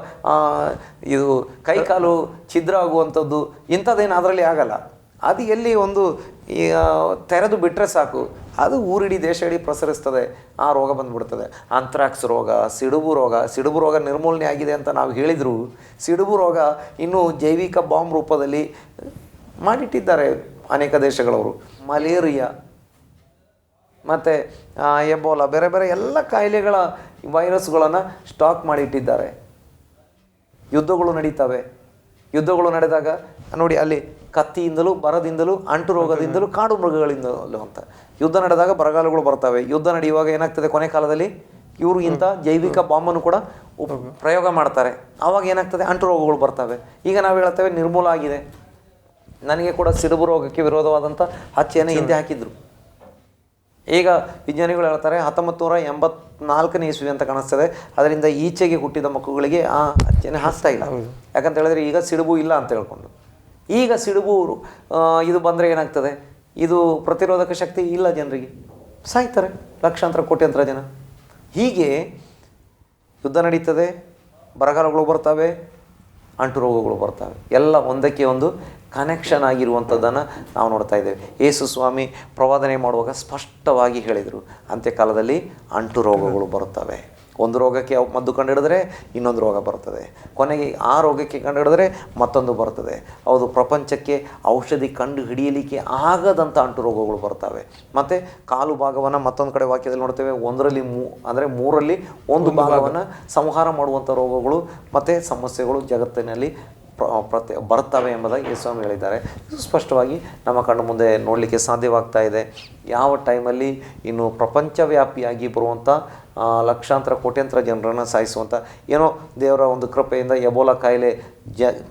ಇದು ಕೈಕಾಲು ಛಿದ್ರ ಆಗುವಂಥದ್ದು, ಇಂಥದ್ದೇನು ಅದರಲ್ಲಿ ಆಗಲ್ಲ. ಅದು ಎಲ್ಲಿ ಒಂದು ತೆರೆದು ಬಿಟ್ಟರೆ ಸಾಕು, ಅದು ಊರಿಡೀ ದೇಶ ಇಡೀ ಪ್ರಸರಿಸ್ತದೆ, ಆ ರೋಗ ಬಂದುಬಿಡ್ತದೆ. ಆಂಥ್ರಾಕ್ಸ್ ರೋಗ, ಸಿಡುಬು ರೋಗ ನಿರ್ಮೂಲನೆ ಆಗಿದೆ ಅಂತ ನಾವು ಹೇಳಿದರೂ ಸಿಡುಬು ರೋಗ ಇನ್ನೂ ಜೈವಿಕ ಬಾಂಬ್ ರೂಪದಲ್ಲಿ ಮಾಡಿಟ್ಟಿದ್ದಾರೆ ಅನೇಕ ದೇಶಗಳವರು. ಮಲೇರಿಯಾ ಮತ್ತು ಎಬೋಲಾ, ಬೇರೆ ಬೇರೆ ಎಲ್ಲ ಕಾಯಿಲೆಗಳ ವೈರಸ್ಗಳನ್ನು ಸ್ಟಾಕ್ ಮಾಡಿಟ್ಟಿದ್ದಾರೆ. ಯುದ್ಧಗಳು ನಡೀತವೆ. ಯುದ್ಧಗಳು ನಡೆದಾಗ ನೋಡಿ, ಅಲ್ಲಿ ಕತ್ತಿಯಿಂದಲೂ, ಬರದಿಂದಲೂ, ಅಂಟು ರೋಗದಿಂದಲೂ, ಕಾಡು ಮೃಗಗಳಿಂದಲೂ ಅಂತ ಯುದ್ಧ ನಡೆದಾಗ ಬರಗಾಲಗಳು ಬರ್ತವೆ. ಯುದ್ಧ ನಡೆಯುವಾಗ ಏನಾಗ್ತದೆ, ಕೊನೆ ಕಾಲದಲ್ಲಿ ಇವರು ಇಂಥ ಜೈವಿಕ ಬಾಂಬನ್ನು ಕೂಡ ಪ್ರಯೋಗ ಮಾಡ್ತಾರೆ. ಆವಾಗ ಏನಾಗ್ತದೆ, ಅಂಟು ರೋಗಗಳು ಬರ್ತವೆ. ಈಗ ನಾವು ಹೇಳ್ತೇವೆ ನಿರ್ಮೂಲ ಆಗಿದೆ. ನನಗೆ ಕೂಡ ಸಿಡುಬು ರೋಗಕ್ಕೆ ವಿರೋಧವಾದಂಥ ಹಚ್ಚೆಯನ್ನು ಹಿಂದೆ ಹಾಕಿದ್ರು. ಈಗ ವಿಜ್ಞಾನಿಗಳು ಹೇಳ್ತಾರೆ 1984ನೇ ಇಸ್ವಿ ಅಂತ ಕಾಣಿಸ್ತದೆ, ಅದರಿಂದ ಈಚೆಗೆ ಹುಟ್ಟಿದ ಮಕ್ಕಳುಗಳಿಗೆ ಆ ಹಚ್ಚೆನೆ ಹಾಕ್ತಾ ಇಲ್ಲ. ಯಾಕಂತ ಹೇಳಿದ್ರೆ ಈಗ ಸಿಡುಬು ಇಲ್ಲ ಅಂತ ಹೇಳ್ಕೊಂಡು. ಈಗ ಸಿಡುಬು ಇದು ಬಂದರೆ ಏನಾಗ್ತದೆ, ಇದು ಪ್ರತಿರೋಧಕ ಶಕ್ತಿ ಇಲ್ಲ, ಜನರಿಗೆ ಸಾಯ್ತಾರೆ ಲಕ್ಷಾಂತರ ಕೋಟ್ಯಾಂತರ ಜನ. ಹೀಗೆ ಯುದ್ಧ ನಡೀತದೆ, ಬರಗಾಲಗಳು ಬರ್ತವೆ, ಅಂಟು ರೋಗಗಳು ಬರ್ತವೆ. ಎಲ್ಲ ಒಂದಕ್ಕೆ ಒಂದು ಕನೆಕ್ಷನ್ ಆಗಿರುವಂಥದ್ದನ್ನು ನಾವು ನೋಡ್ತಾ ಇದ್ದೇವೆ. ಯೇಸು ಸ್ವಾಮಿ ಪ್ರವಾದನೆ ಮಾಡುವಾಗ ಸ್ಪಷ್ಟವಾಗಿ ಹೇಳಿದರು, ಅಂತ್ಯಕಾಲದಲ್ಲಿ ಅಂಟು ರೋಗಗಳು ಬರುತ್ತವೆ. ಒಂದು ರೋಗಕ್ಕೆ ಮದ್ದು ಕಂಡುಹಿಡಿದ್ರೆ ಇನ್ನೊಂದು ರೋಗ ಬರ್ತದೆ, ಕೊನೆಗೆ ಆ ರೋಗಕ್ಕೆ ಕಂಡುಹಿಡಿದ್ರೆ ಮತ್ತೊಂದು ಬರ್ತದೆ. ಹೌದು, ಪ್ರಪಂಚಕ್ಕೆ ಔಷಧಿ ಕಂಡು ಹಿಡಿಯಲಿಕ್ಕೆ ಆಗದಂಥ ಅಂಟು ರೋಗಗಳು ಬರ್ತವೆ. ಮತ್ತು ಕಾಲು ಭಾಗವನ್ನು ಮತ್ತೊಂದು ಕಡೆ ವಾಕ್ಯದಲ್ಲಿ ನೋಡ್ತೇವೆ, ಒಂದರಲ್ಲಿ ಅಂದರೆ ಮೂರರಲ್ಲಿ ಒಂದು ಭಾಗವನ್ನು ಸಂಹಾರ ಮಾಡುವಂಥ ರೋಗಗಳು ಮತ್ತು ಸಮಸ್ಯೆಗಳು ಜಗತ್ತಿನಲ್ಲಿ ಬರ್ತವೆ ಎಂಬುದಾಗಿ ಯೇಸುಸ್ವಾಮಿ ಹೇಳಿದ್ದಾರೆ. ಇದು ಸ್ಪಷ್ಟವಾಗಿ ನಮ್ಮ ಕಣ್ಣು ಮುಂದೆ ನೋಡಲಿಕ್ಕೆ ಸಾಧ್ಯವಾಗ್ತಾ ಇದೆ. ಯಾವ ಟೈಮಲ್ಲಿ ಇನ್ನು ಪ್ರಪಂಚವ್ಯಾಪಿಯಾಗಿ ಬರುವಂಥ ಲಕ್ಷಾಂತರ ಕೋಟ್ಯಾಂತರ ಜನರನ್ನು ಸಾಯಿಸುವಂಥ ಏನೋ ದೇವರ ಒಂದು ಕೃಪೆಯಿಂದ ಎಬೋಲಾ ಕಾಯಿಲೆ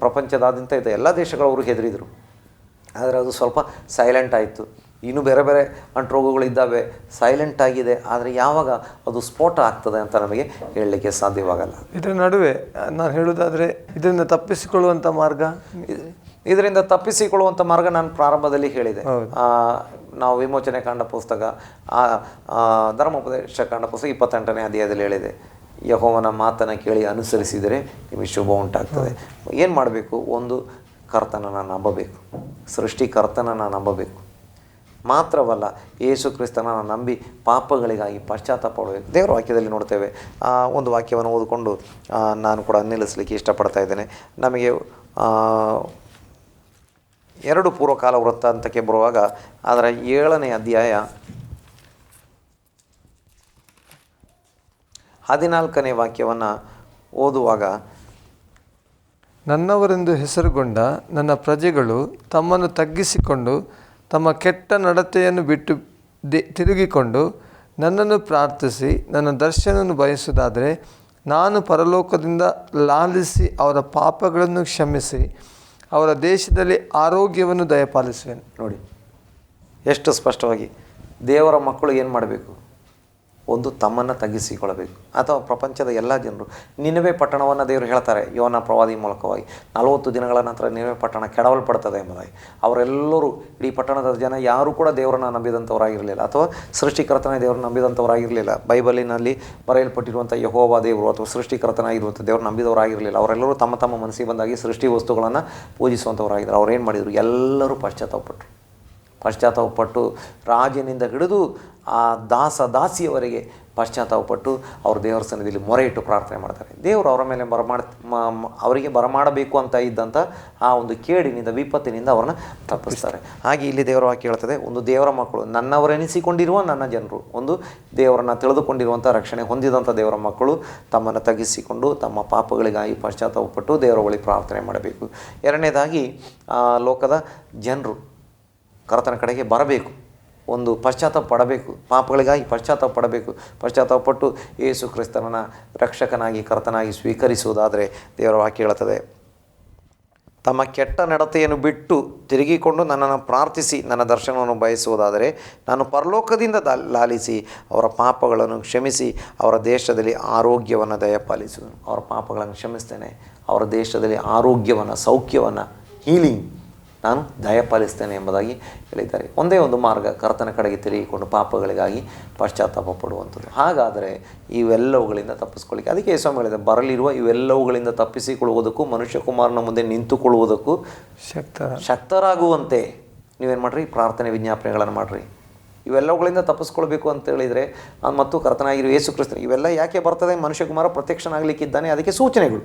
ಪ್ರಪಂಚದಾದ್ಯಂತ ಇದೆ. ಎಲ್ಲ ದೇಶಗಳವರು ಹೆದರಿದರು, ಆದರೆ ಅದು ಸ್ವಲ್ಪ ಸೈಲೆಂಟ್ ಆಯಿತು. ಇನ್ನೂ ಬೇರೆ ಬೇರೆ ಅಂಟುರೋಗಗಳಿದ್ದಾವೆ, ಸೈಲೆಂಟ್ ಆಗಿದೆ. ಆದರೆ ಯಾವಾಗ ಅದು ಸ್ಫೋಟ ಆಗ್ತದೆ ಅಂತ ನಮಗೆ ಹೇಳಲಿಕ್ಕೆ ಸಾಧ್ಯವಾಗಲ್ಲ. ಇದರ ನಡುವೆ ನಾನು ಹೇಳೋದಾದರೆ ಇದರಿಂದ ತಪ್ಪಿಸಿಕೊಳ್ಳುವಂಥ ಮಾರ್ಗ, ಇದರಿಂದ ತಪ್ಪಿಸಿಕೊಳ್ಳುವಂಥ ಮಾರ್ಗ ನಾನು ಪ್ರಾರಂಭದಲ್ಲಿ ಹೇಳಿದೆ. ನಾವು ವಿಮೋಚನೆ ಕಾಂಡ ಪುಸ್ತಕ, ಧರ್ಮೋಪದೇಶ ಕಾಂಡ ಪುಸ್ತಕ 28ನೇ ಅಧ್ಯಾಯದಲ್ಲಿ ಹೇಳಿದೆ, ಯೆಹೋವನ ಮಾತನ್ನು ಕೇಳಿ ಅನುಸರಿಸಿದರೆ ನಿಮಗೆ ಶುಭ ಉಂಟಾಗ್ತದೆ. ಏನು ಮಾಡಬೇಕು? ಒಂದು, ಕರ್ತನನ್ನು ನಂಬಬೇಕು, ಸೃಷ್ಟಿಕರ್ತನನ್ನು ನಂಬಬೇಕು. ಮಾತ್ರವಲ್ಲ, ಯೇಸು ಕ್ರಿಸ್ತನನ್ನು ನಂಬಿ ಪಾಪಗಳಿಗಾಗಿ ಪಶ್ಚಾತ್ತಾಪ ಪಡಬೇಕು. ದೇವರ ವಾಕ್ಯದಲ್ಲಿ ನೋಡ್ತೇವೆ. ಒಂದು ವಾಕ್ಯವನ್ನು ಓದಿಕೊಂಡು ನಾನು ಕೂಡ ನಿಲ್ಲಿಸಲಿಕ್ಕೆ ಇಷ್ಟಪಡ್ತಾ ಇದ್ದೇನೆ. ನಮಗೆ 2 ಪೂರ್ವಕಾಲ ವೃತ್ತಾಂತಕ್ಕೆ ಬರುವಾಗ ಅದರ 7ನೇ ಅಧ್ಯಾಯ 14ನೇ ವಾಕ್ಯವನ್ನು ಓದುವಾಗ, ನನ್ನವರೆಂದು ಹೆಸರುಗೊಂಡ ನನ್ನ ಪ್ರಜೆಗಳು ತಮ್ಮನ್ನು ತಗ್ಗಿಸಿಕೊಂಡು ತಮ್ಮ ಕೆಟ್ಟ ನಡತೆಯನ್ನು ಬಿಟ್ಟು ತಿರುಗಿಕೊಂಡು ನನ್ನನ್ನು ಪ್ರಾರ್ಥಿಸಿ ನನ್ನ ದರ್ಶನವನ್ನು ಬಯಸುವುದಾದರೆ ನಾನು ಪರಲೋಕದಿಂದ ಲಾಲಿಸಿ ಅವರ ಪಾಪಗಳನ್ನು ಕ್ಷಮಿಸಿ ಅವರ ದೇಶದಲ್ಲಿ ಆರೋಗ್ಯವನ್ನು ದಯಪಾಲಿಸುವೆನು. ನೋಡಿ ಎಷ್ಟು ಸ್ಪಷ್ಟವಾಗಿ ದೇವರ ಮಕ್ಕಳು ಏನು ಮಾಡಬೇಕು? ಒಂದು, ತಮ್ಮನ್ನು ತಗ್ಗಿಸಿಕೊಳ್ಳಬೇಕು. ಅಥವಾ ಪ್ರಪಂಚದ ಎಲ್ಲ ಜನರು, ನಿನವೆ ಪಟ್ಟಣವನ್ನು ದೇವರು ಹೇಳ್ತಾರೆ ಯೋನ ಪ್ರವಾದಿ ಮೂಲಕವಾಗಿ, 40 ದಿನಗಳ ನಂತರ ನಿನವೆ ಪಟ್ಟಣ ಕೆಡವಲ್ಪಡ್ತದೆ ಎಂಬುದಾಗಿ. ಅವರೆಲ್ಲರೂ, ಇಡೀ ಪಟ್ಟಣದ ಜನ ಯಾರೂ ಕೂಡ ದೇವರನ್ನು ನಂಬಿದಂಥವರಾಗಿರಲಿಲ್ಲ, ಅಥವಾ ಸೃಷ್ಟಿಕರ್ತನೇ ದೇವರನ್ನು ನಂಬಿದಂಥವರಾಗಿರಲಿಲ್ಲ. ಬೈಬಲಿನಲ್ಲಿ ಬರೆಯಲ್ಪಟ್ಟಿರುವಂಥ ಯೆಹೋವ ದೇವರು ಅಥವಾ ಸೃಷ್ಟಿಕರ್ತನಾಗಿರುವಂಥ ದೇವರು ನಂಬಿದವರಾಗಿರಲಿಲ್ಲ. ಅವರೆಲ್ಲರೂ ತಮ್ಮ ತಮ್ಮ ಮನಸ್ಸಿಗೆ ಬಂದಾಗಿ ಸೃಷ್ಟಿ ವಸ್ತುಗಳನ್ನು ಪೂಜಿಸುವಂಥವರಾಗಿದ್ದರು. ಅವ್ರು ಏನು ಮಾಡಿದರು? ಎಲ್ಲರೂ ಪಶ್ಚಾತ್ತಾಪಪಟ್ಟು ರಾಜನಿಂದ ಹಿಡಿದು ಆ ದಾಸಿಯವರೆಗೆ ಪಶ್ಚಾತ್ತಾಪಪಟ್ಟು ಅವರು ದೇವರ ಸನ್ನಿಧಿಯಲ್ಲಿ ಮೊರೆ ಇಟ್ಟು ಪ್ರಾರ್ಥನೆ ಮಾಡ್ತಾರೆ. ದೇವರು ಅವರ ಮೇಲೆ ಅವರಿಗೆ ಬರಮಾಡಬೇಕು ಅಂತ ಇದ್ದಂಥ ಆ ಒಂದು ಕೇಡಿನಿಂದ, ವಿಪತ್ತಿನಿಂದ ಅವ್ರನ್ನ ತಪ್ಪಿಸ್ತಾರೆ. ಹಾಗೆ ಇಲ್ಲಿ ದೇವರ ವಾಕ್ಯ ಹೇಳ್ತದೆ, ಒಂದು ದೇವರ ಮಕ್ಕಳು, ನನ್ನವರೆನಿಸಿಕೊಂಡಿರುವ ನನ್ನ ಜನರು, ಒಂದು ದೇವರನ್ನು ತಿಳಿದುಕೊಂಡಿರುವಂಥ, ರಕ್ಷಣೆ ಹೊಂದಿದಂಥ ದೇವರ ಮಕ್ಕಳು ತಮ್ಮನ್ನು ತಗ್ಗಿಸಿಕೊಂಡು ತಮ್ಮ ಪಾಪಗಳಿಗಾಗಿ ಪಶ್ಚಾತ್ತಾಪಪಟ್ಟು ದೇವರ ಬಳಿ ಪ್ರಾರ್ಥನೆ ಮಾಡಬೇಕು. 2ನೇದಾಗಿ ಲೋಕದ ಜನರು ಕರ್ತನ ಕಡೆಗೆ ಬರಬೇಕು, ಒಂದು ಪಶ್ಚಾತ್ತಾಪ ಪಡಬೇಕು, ಪಾಪಗಳಿಗಾಗಿ ಪಶ್ಚಾತ್ತಾಪ ಪಡಬೇಕು. ಪಶ್ಚಾತ್ತಾಪಪಟ್ಟು ಯೇಸು ಕ್ರಿಸ್ತನನ್ನು ರಕ್ಷಕನಾಗಿ ಕರ್ತನಾಗಿ ಸ್ವೀಕರಿಸುವುದಾದರೆ ದೇವರ ವಾಕ್ಯ ಹೇಳುತ್ತದೆ, ತಮ್ಮ ಕೆಟ್ಟ ನಡತೆಯನ್ನು ಬಿಟ್ಟು ತಿರುಗಿಕೊಂಡು ನನ್ನನ್ನು ಪ್ರಾರ್ಥಿಸಿ ನನ್ನ ದರ್ಶನವನ್ನು ಬಯಸುವುದಾದರೆ ನಾನು ಪರಲೋಕದಿಂದ ಲಾಲಿಸಿ ಅವರ ಪಾಪಗಳನ್ನು ಕ್ಷಮಿಸಿ ಅವರ ದೇಶದಲ್ಲಿ ಆರೋಗ್ಯವನ್ನು ದಯಪಾಲಿಸುವೆನು. ಅವರ ಪಾಪಗಳನ್ನು ಕ್ಷಮಿಸ್ತೇನೆ, ಅವರ ದೇಶದಲ್ಲಿ ಆರೋಗ್ಯವನ್ನು, ಸೌಖ್ಯವನ್ನು, ಹೀಲಿಂಗ್ ನಾನು ದಯಪಾಲಿಸ್ತೇನೆ ಎಂಬುದಾಗಿ ಹೇಳಿದ್ದಾರೆ. ಒಂದೇ ಒಂದು ಮಾರ್ಗ, ಕರ್ತನ ಕಡೆಗೆ ತಿರುಗಿಕೊಂಡು ಪಾಪಗಳಿಗಾಗಿ ಪಶ್ಚಾತ್ತಾಪ ಪಡುವಂಥದ್ದು. ಹಾಗಾದರೆ ಇವೆಲ್ಲವುಗಳಿಂದ ತಪ್ಪಿಸ್ಕೊಳ್ಳಿಕ್ಕೆ, ಅದಕ್ಕೆ ಯೇಸು ಹೇಳಿದೆ, ಬರಲಿರುವ ಇವೆಲ್ಲವುಗಳಿಂದ ತಪ್ಪಿಸಿಕೊಳ್ಳುವುದಕ್ಕೂ ಮನುಷ್ಯ ಕುಮಾರನ ಮುಂದೆ ನಿಂತುಕೊಳ್ಳುವುದಕ್ಕೂ ಶಕ್ತರಾಗುವಂತೆ ನೀವೇನು ಮಾಡಿರಿ, ಪ್ರಾರ್ಥನೆ ವಿಜ್ಞಾಪನೆಗಳನ್ನು ಮಾಡಿರಿ. ಇವೆಲ್ಲವುಗಳಿಂದ ತಪ್ಪಿಸ್ಕೊಳ್ಬೇಕು ಅಂತೇಳಿದರೆ ಮತ್ತು ಕರ್ತನಾಗಿರೋ ಯೇಸು ಕ್ರಿಸ್ತನ ಇವೆಲ್ಲ ಯಾಕೆ ಬರ್ತದೆ, ಮನುಷ್ಯಕುಮಾರ ಪ್ರತ್ಯಕ್ಷನಾಗಲಿಕ್ಕಿದ್ದಾನೆ, ಅದಕ್ಕೆ ಸೂಚನೆಗಳು.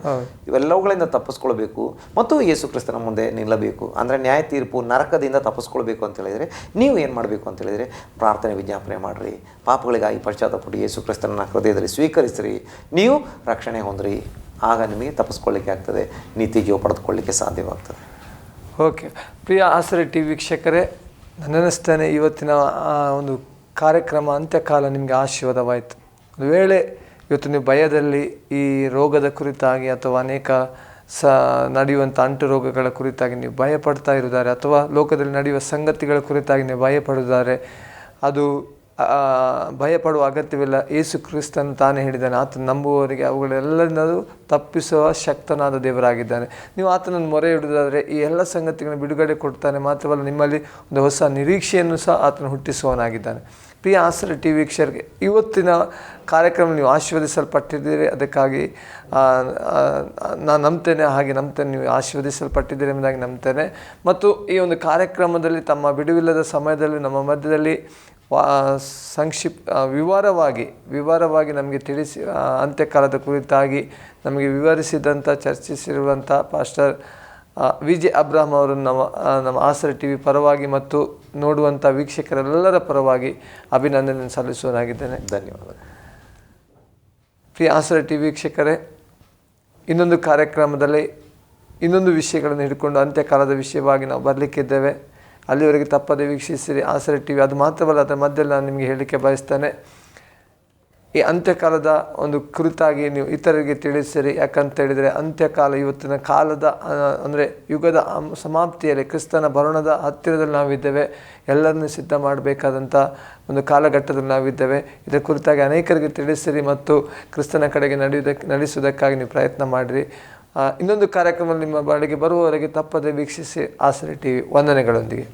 ಇವೆಲ್ಲವುಗಳಿಂದ ತಪ್ಪಿಸ್ಕೊಳ್ಬೇಕು ಮತ್ತು ಯೇಸು ಕ್ರಿಸ್ತನ ಮುಂದೆ ನಿಲ್ಲಬೇಕು. ಅಂದರೆ ನ್ಯಾಯ ತೀರ್ಪು, ನರಕದಿಂದ ತಪ್ಪಿಸ್ಕೊಳ್ಬೇಕು ಅಂತೇಳಿದರೆ ನೀವು ಏನು ಮಾಡಬೇಕು ಅಂತೇಳಿದರೆ ಪ್ರಾರ್ಥನೆ ವಿಜ್ಞಾಪನೆ ಮಾಡಿರಿ. ಪಾಪಗಳಿಗಾಗಿ ಪಶ್ಚಾತ್ತಾಪಪಟ್ಟು ಯೇಸು ಕ್ರಿಸ್ತನ ಹೃದಯದಲ್ಲಿ ಸ್ವೀಕರಿಸಿರಿ, ನೀವು ರಕ್ಷಣೆ ಹೊಂದಿರಿ. ಆಗ ನಿಮಗೆ ತಪ್ಪಿಸ್ಕೊಳ್ಳಿಕ್ಕೆ ಆಗ್ತದೆ, ನೀತಿ ಜೀವ ಪಡೆದುಕೊಳ್ಳಿಕ್ಕೆ ಸಾಧ್ಯವಾಗ್ತದೆ. ಓಕೆ, ಪ್ರಿಯ ಆಸರೆ ಟಿ ವೀಕ್ಷಕರೇ, ನನ್ನನಿಸ್ತಾನೆ ಇವತ್ತಿನ ಒಂದು ಕಾರ್ಯಕ್ರಮ ಅಂತ್ಯಕಾಲ ನಿಮಗೆ ಆಶೀರ್ವಾದವಾಯಿತು. ಒಂದು ವೇಳೆ ಇವತ್ತು ನೀವು ಭಯದಲ್ಲಿ ಈ ರೋಗದ ಕುರಿತಾಗಿ ಅಥವಾ ಅನೇಕ ನಡೆಯುವಂಥ ಅಂಟು ರೋಗಗಳ ಕುರಿತಾಗಿ ನೀವು ಭಯಪಡ್ತಾ ಇರುತ್ತಾರೆ, ಅಥವಾ ಲೋಕದಲ್ಲಿ ನಡೆಯುವ ಸಂಗತಿಗಳ ಕುರಿತಾಗಿ ನೀವು ಭಯಪಡುತ್ತಾರೆ, ಅದು ಭಯಪಡುವ ಅಗತ್ಯವಿಲ್ಲ. ಯೇಸು ಕ್ರಿಸ್ತನು ತಾನೇ ಹೇಳಿದ್ದಾನೆ, ಆತನ ನಂಬುವವರಿಗೆ ಅವುಗಳೆಲ್ಲರೂ ತಪ್ಪಿಸುವ ಶಕ್ತನಾದ ದೇವರಾಗಿದ್ದಾನೆ. ನೀವು ಆತನನ್ನು ಮೊರೆ ಹಿಡಿದಾದರೆ ಈ ಎಲ್ಲ ಸಂಗತಿಗಳನ್ನು ಬಿಡುಗಡೆ ಕೊಡ್ತಾನೆ. ಮಾತ್ರವಲ್ಲ, ನಿಮ್ಮಲ್ಲಿ ಒಂದು ಹೊಸ ನಿರೀಕ್ಷೆಯನ್ನು ಸಹ ಆತನು ಹುಟ್ಟಿಸುವವನಾಗಿದ್ದಾನೆ. ಪ್ರಿಯ ಆಸರೆ ಟಿ ವೀಕ್ಷಕರಿಗೆ, ಇವತ್ತಿನ ಕಾರ್ಯಕ್ರಮ ನೀವು ಆಶೀರ್ವದಿಸಲ್ಪಟ್ಟಿದ್ದೀರಿ, ಅದಕ್ಕಾಗಿ ನಾನು ನಂಬ್ತೇನೆ, ಹಾಗೆ ನಂಬ್ತೇನೆ ನೀವು ಆಶೀರ್ವದಿಸಲ್ಪಟ್ಟಿದ್ದೀರಿ ಎಂಬುದಾಗಿ ನಂಬ್ತೇನೆ. ಮತ್ತು ಈ ಒಂದು ಕಾರ್ಯಕ್ರಮದಲ್ಲಿ ತಮ್ಮ ಬಿಡುವಿಲ್ಲದ ಸಮಯದಲ್ಲಿ ನಮ್ಮ ಮಧ್ಯದಲ್ಲಿ ವಿವರವಾಗಿ ನಮಗೆ ತಿಳಿಸಿ ಅಂತ್ಯಕಾಲದ ಕುರಿತಾಗಿ ನಮಗೆ ವಿವರಿಸಿದಂಥ, ಚರ್ಚಿಸಿರುವಂಥ ಪಾಸ್ಟರ್ ವಿಜೆ ಅಬ್ರಾಹಂ ಅವರನ್ನು ನಮ್ಮ ಆಸರೆ ಟಿ ವಿ ಪರವಾಗಿ ಮತ್ತು ನೋಡುವಂಥ ವೀಕ್ಷಕರೆಲ್ಲರ ಪರವಾಗಿ ಅಭಿನಂದನೆ ಸಲ್ಲಿಸುವನಾಗಿದ್ದೇನೆ. ಧನ್ಯವಾದ. ಪ್ರಿಯ ಆಸರೆ ಟಿ ವಿ ವೀಕ್ಷಕರೇ, ಇನ್ನೊಂದು ಕಾರ್ಯಕ್ರಮದಲ್ಲಿ ಇನ್ನೊಂದು ವಿಷಯಗಳನ್ನು ಹಿಡ್ಕೊಂಡು ಅಂತ್ಯಕಾಲದ ವಿಷಯವಾಗಿ ನಾವು ಬರಲಿಕ್ಕಿದ್ದೇವೆ. ಅಲ್ಲಿವರೆಗೆ ತಪ್ಪದೆ ವೀಕ್ಷಿಸಿರಿ ಆಸರೆ ಟಿ ವಿ. ಅದು ಮಾತ್ರವಲ್ಲ, ಅದರ ಮಧ್ಯದಲ್ಲಿ ನಾನು ನಿಮಗೆ ಹೇಳಲಿಕ್ಕೆ ಬಯಸ್ತೇನೆ, ಈ ಅಂತ್ಯಕಾಲದ ಒಂದು ಕುರಿತಾಗಿ ನೀವು ಇತರರಿಗೆ ತಿಳಿಸಿರಿ. ಯಾಕಂತ ಹೇಳಿದರೆ ಅಂತ್ಯಕಾಲ ಇವತ್ತಿನ ಕಾಲದ ಅಂದರೆ ಯುಗದ ಸಮಾಪ್ತಿಯಲ್ಲಿ, ಕ್ರಿಸ್ತನ ಬರೋಣದ ಹತ್ತಿರದಲ್ಲಿ ನಾವಿದ್ದೇವೆ. ಎಲ್ಲರನ್ನೂ ಸಿದ್ಧ ಮಾಡಬೇಕಾದಂಥ ಒಂದು ಕಾಲಘಟ್ಟದಲ್ಲಿ ನಾವಿದ್ದೇವೆ. ಇದರ ಕುರಿತಾಗಿ ಅನೇಕರಿಗೆ ತಿಳಿಸಿರಿ ಮತ್ತು ಕ್ರಿಸ್ತನ ಕಡೆಗೆ ನಡೆಸುವುದಕ್ಕಾಗಿ ನೀವು ಪ್ರಯತ್ನ ಮಾಡಿರಿ. ಇನ್ನೊಂದು ಕಾರ್ಯಕ್ರಮ ನಿಮ್ಮ ಬಳಿಗೆ ಬರುವವರೆಗೆ ತಪ್ಪದೆ ವೀಕ್ಷಿಸಿ ಆಸರೆ ಟಿ ವಿ. ವಂದನೆಗಳೊಂದಿಗೆ.